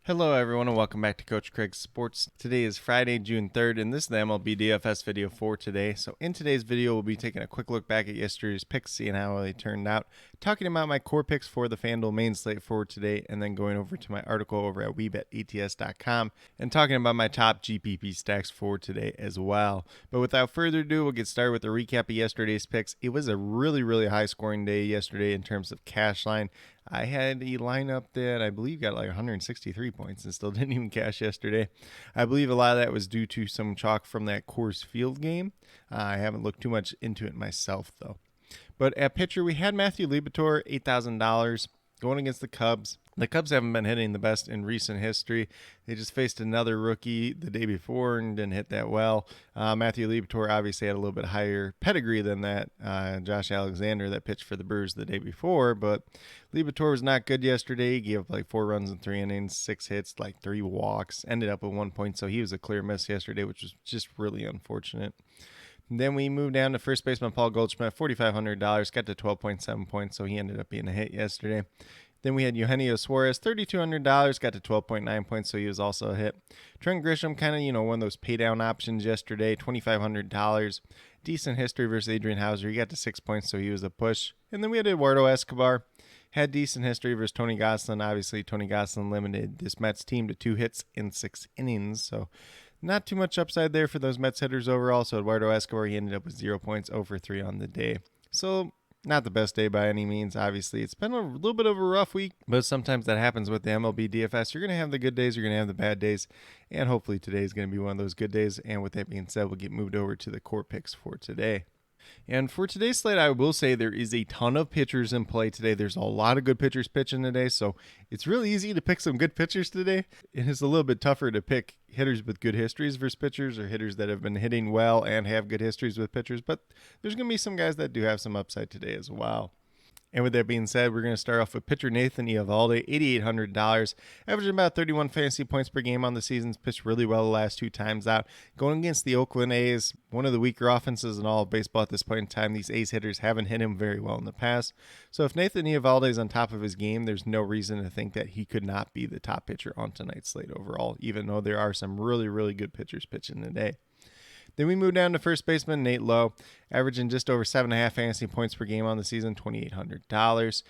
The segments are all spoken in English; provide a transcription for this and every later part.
Hello everyone and welcome back to Coach Craig's Sports. Today is Friday, June 3rd, and this is the MLB DFS video for today. So in today's video, we'll be taking a quick look back at yesterday's picks, seeing how they turned out, talking about my core picks for the FanDuel main slate for today, and then going over to my article over at WeBetATS.com and talking about my top GPP stacks for today as well. But without further ado, we'll get started with a recap of yesterday's picks. It was a really high scoring day yesterday in terms of cash line. I had a lineup that I believe got like 163 points and still didn't even cash yesterday. I believe a lot of that was due to some chalk from that Coors Field game. I haven't looked too much into it myself, though. But at pitcher, we had Matthew Liberatore, $8,000, going against the Cubs. The Cubs haven't been hitting the best in recent history. They just faced another rookie the day before and didn't hit that well. Matthew Liberatore obviously had a little bit higher pedigree than that Josh Alexander that pitched for the Brewers the day before, but Liberatore was not good yesterday. He gave up like 4 runs in 3 innings, 6 hits, like 3 walks, ended up with 1 point, so he was a clear miss yesterday, which was just really unfortunate. Then we moved down to first baseman Paul Goldschmidt, $4,500, got to 12.7 points, so he ended up being a hit yesterday. Then we had Eugenio Suarez, $3,200, got to 12.9 points, so he was also a hit. Trent Grisham, kind of, one of those pay down options yesterday, $2,500. Decent history versus Adrian Hauser. He got to 6 points, so he was a push. And then we had Eduardo Escobar, had decent history versus Tony Gonsolin. Obviously, Tony Gonsolin limited this Mets team to 2 hits in 6 innings, so not too much upside there for those Mets hitters overall. So Eduardo Escobar, he ended up with 0 points, 0 for 3 on the day. So not the best day by any means, obviously. It's been a little bit of a rough week, but sometimes that happens with the MLB DFS. You're going to have the good days, you're going to have the bad days, and hopefully today is going to be one of those good days. And with that being said, we'll get moved over to the core picks for today. And for today's slate, I will say there is a ton of pitchers in play today. There's a lot of good pitchers pitching today, so it's really easy to pick some good pitchers today. It is a little bit tougher to pick hitters with good histories versus pitchers, or hitters that have been hitting well and have good histories with pitchers, but there's going to be some guys that do have some upside today as well. And with that being said, we're going to start off with pitcher Nathan Eovaldi, $8,800, averaging about 31 fantasy points per game on the season. Pitched really well the last 2 times out. Going against the Oakland A's, one of the weaker offenses in all of baseball at this point in time. These A's hitters haven't hit him very well in the past. So if Nathan Eovaldi is on top of his game, there's no reason to think that he could not be the top pitcher on tonight's slate overall, even though there are some really good pitchers pitching today. Then we move down to first baseman Nate Lowe, averaging just over 7.5 fantasy points per game on the season, $2,800.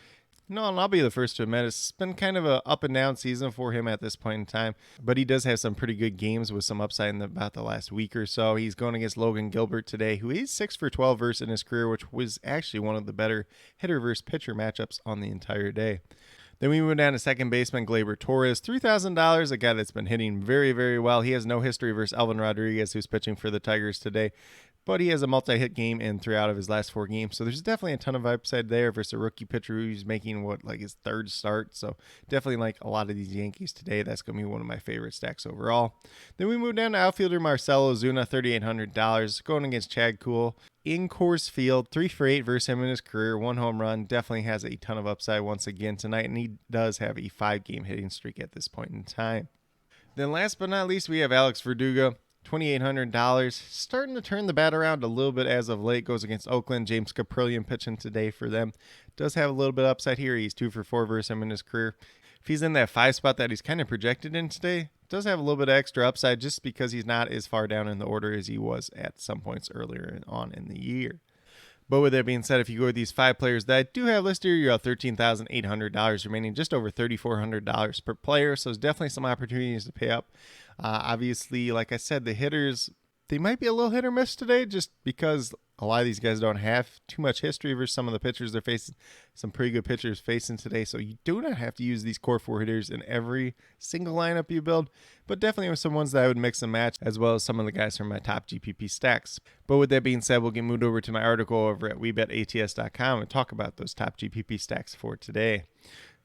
No, and I'll be the first to admit it's been kind of a up and down season for him at this point in time, but he does have some pretty good games with some upside in about the last week or so. He's going against Logan Gilbert today, who is 6 for 12 versus in his career, which was actually one of the better hitter versus pitcher matchups on the entire day. Then we move down to second baseman Gleyber Torres, $3,000, a guy that's been hitting very well. He has no history versus Elvin Rodriguez, who's pitching for the Tigers today, but he has a multi-hit game in 3 out of his last 4 games. So there's definitely a ton of upside there versus a rookie pitcher who's making his 3rd start. So definitely like a lot of these Yankees today. That's going to be one of my favorite stacks overall. Then we move down to outfielder Marcell Ozuna, $3,800, going against Chad Kuhl in Coors Field, 3 for 8 versus him in his career, 1 home run. Definitely has a ton of upside once again tonight, and he does have a 5-game hitting streak at this point in time. Then last but not least, we have Alex Verdugo, $2,800, starting to turn the bat around a little bit as of late. Goes against Oakland. James Caprillion pitching today for them. Does have a little bit of upside here. He's 2 for 4 versus him in his career. If he's in that 5 spot that he's kind of projected in today, does have a little bit of extra upside just because he's not as far down in the order as he was at some points earlier on in the year. But with that being said, if you go with these 5 players that I do have listed here, you have $13,800 remaining, just over $3,400 per player. So there's definitely some opportunities to pay up. Obviously, like I said, the hitters, they might be a little hit or miss today just because a lot of these guys don't have too much history versus some of the pitchers they're facing. Some pretty good pitchers facing today, so you do not have to use these core 4 hitters in every single lineup you build, but definitely with some ones that I would mix and match, as well as some of the guys from my top GPP stacks. But with that being said, we'll get moved over to my article over at WeBetATS.com and talk about those top GPP stacks for today.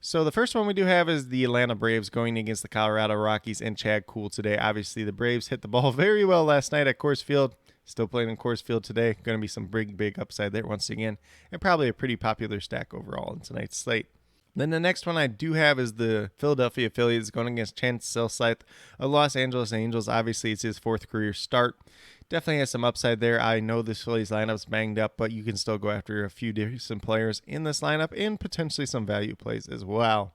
So the first one we do have is the Atlanta Braves going against the Colorado Rockies and Chad Kuhl today. Obviously, the Braves hit the ball very well last night at Coors Field. Still playing in Coors Field today. Going to be some big upside there once again. And probably a pretty popular stack overall in tonight's slate. Then the next one I do have is the Philadelphia Phillies going against Chance Selseth of Los Angeles Angels. Obviously, it's his 4th career start. Definitely has some upside there. I know this Phillies lineup's banged up, but you can still go after a few decent players in this lineup and potentially some value plays as well.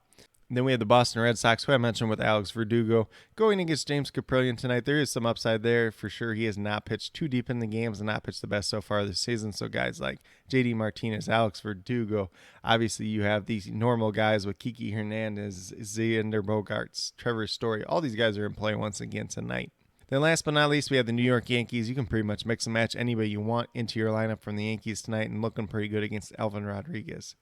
And then we have the Boston Red Sox, who I mentioned with Alex Verdugo, going against James Kaprielian tonight. There is some upside there for sure. He has not pitched too deep in the games and not pitched the best so far this season. So guys like JD Martinez, Alex Verdugo, obviously you have these normal guys with Kiki Hernandez, Xander Bogaerts, Trevor Story. All these guys are in play once again tonight. Then last but not least, we have the New York Yankees. You can pretty much mix and match anybody you want into your lineup from the Yankees tonight and looking pretty good against Alvin Rodriguez.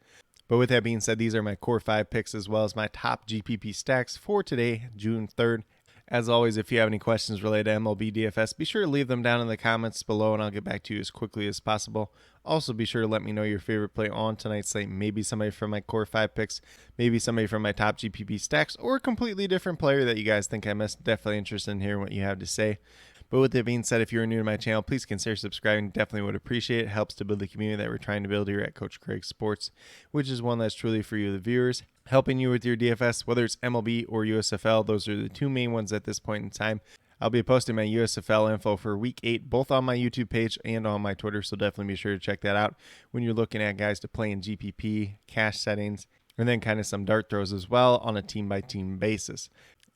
But with that being said, these are my core 5 picks as well as my top GPP stacks for today, June 3rd. As always, if you have any questions related to MLB DFS, be sure to leave them down in the comments below and I'll get back to you as quickly as possible. Also, be sure to let me know your favorite play on tonight's slate. Maybe somebody from my core 5 picks, maybe somebody from my top GPP stacks, or a completely different player that you guys think I missed. Definitely interested in hearing what you have to say. But with that being said, if you're new to my channel, please consider subscribing. Definitely would appreciate it. It helps to build the community that we're trying to build here at Coach Craig Sports, which is one that's truly for you, the viewers, helping you with your DFS, whether it's MLB or USFL. Those are the two main ones at this point in time. I'll be posting my USFL info for Week 8, both on my YouTube page and on my Twitter, so definitely be sure to check that out when you're looking at guys to play in GPP, cash settings, and then kind of some dart throws as well on a team-by-team basis.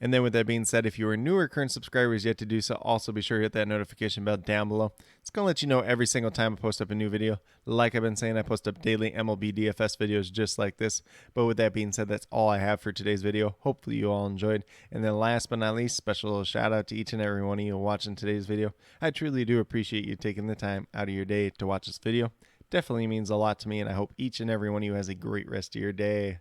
And then with that being said, if you are new or current subscribers yet to do so, also be sure to hit that notification bell down below. It's going to let you know every single time I post up a new video. Like I've been saying, I post up daily MLB DFS videos just like this. But with that being said, that's all I have for today's video. Hopefully you all enjoyed. And then last but not least, special little shout out to each and every one of you watching today's video. I truly do appreciate you taking the time out of your day to watch this video. Definitely means a lot to me, and I hope each and every one of you has a great rest of your day.